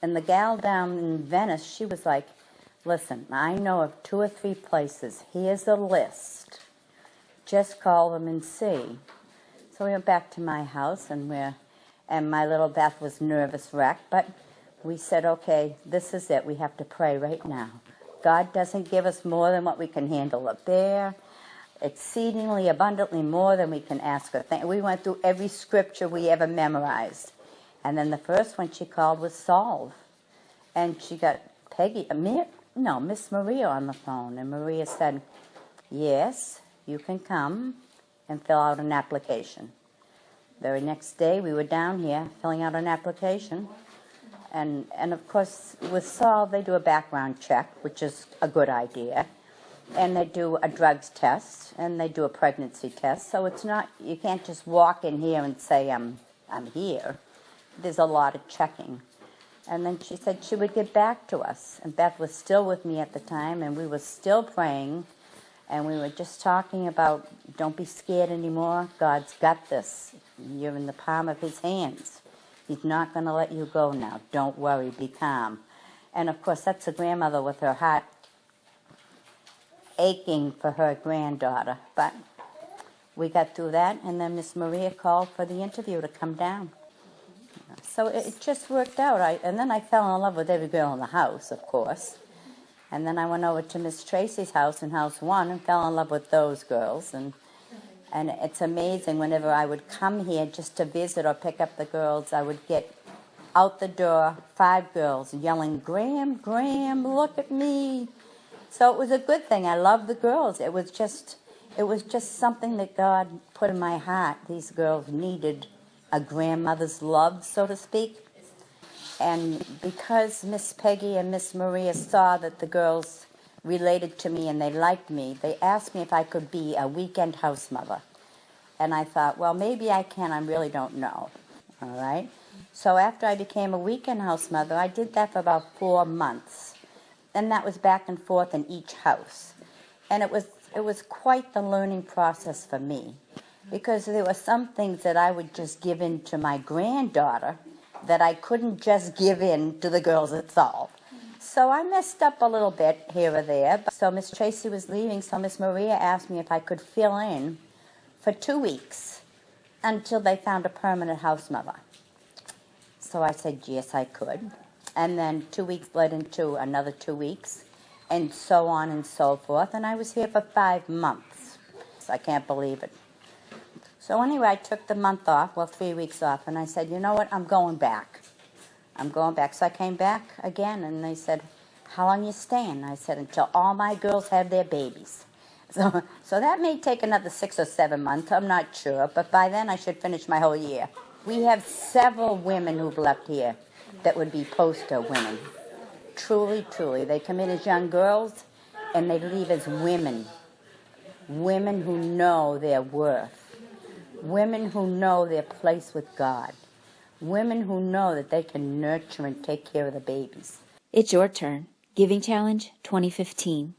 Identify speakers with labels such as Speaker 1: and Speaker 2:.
Speaker 1: And the gal down in Venice, she was like, listen, I know of 2 or 3 places. Here's a list. Just call them and see. So we went back to my house, and my little Beth was nervous wreck, but we said, okay, this is it. We have to pray right now. God doesn't give us more than what we can handle up there. Exceedingly abundantly more than we can ask or think. We went through every scripture we ever memorized. And then the first one she called was Solve. And she got Miss Maria on the phone. And Maria said, yes, you can come and fill out an application. The very next day we were down here filling out an application. And of course, with Solve, they do a background check, which is a good idea. And they do a drugs test, and they do a pregnancy test. So it's not, you can't just walk in here and say, I'm here. There's a lot of checking. And then she said she would get back to us. And Beth was still with me at the time, and we were still praying. And we were just talking about, don't be scared anymore. God's got this. You're in the palm of his hands. He's not going to let you go now. Don't worry. Be calm. And, of course, that's a grandmother with her heart aching for her granddaughter. But we got through that, and then Miss Maria called for the interview to come down. So it just worked out. And then I fell in love with every girl in the house, of course. And then I went over to Miss Tracy's house in House 1 and fell in love with those girls. And it's amazing, whenever I would come here just to visit or pick up the girls, I would get out the door 5 girls yelling, Gram, Gram, look at me. So it was a good thing. I loved the girls. It was just something that God put in my heart. These girls needed a grandmother's love, so to speak. And because Miss Peggy and Miss Maria saw that the girls related to me and they liked me, they asked me if I could be a weekend house mother. And I thought, well, maybe I can. I really don't know. All right? So after I became a weekend house mother, I did that for about 4 months. And that was back and forth in each house. And it was quite the learning process for me, because there were some things that I would just give in to my granddaughter that I couldn't just give in to the girls at Solve. So I messed up a little bit here or there. So Miss Tracy was leaving, so Miss Maria asked me if I could fill in for 2 weeks until they found a permanent house mother. So I said, yes, I could. And then 2 weeks led into another 2 weeks, and so on and so forth. And I was here for 5 months. I can't believe it. So anyway, I took the month off, 3 weeks off, and I said, you know what, I'm going back. I'm going back. So I came back again, and they said, how long you staying? I said, until all my girls have their babies. So that may take another 6 or 7 months, I'm not sure, but by then I should finish my whole year. We have several women who've left here that would be poster women. Truly, truly. They come in as young girls, and they leave as women. Women who know their worth. Women who know their place with God. Women who know that they can nurture and take care of the babies.
Speaker 2: It's your turn. Giving Challenge 2015.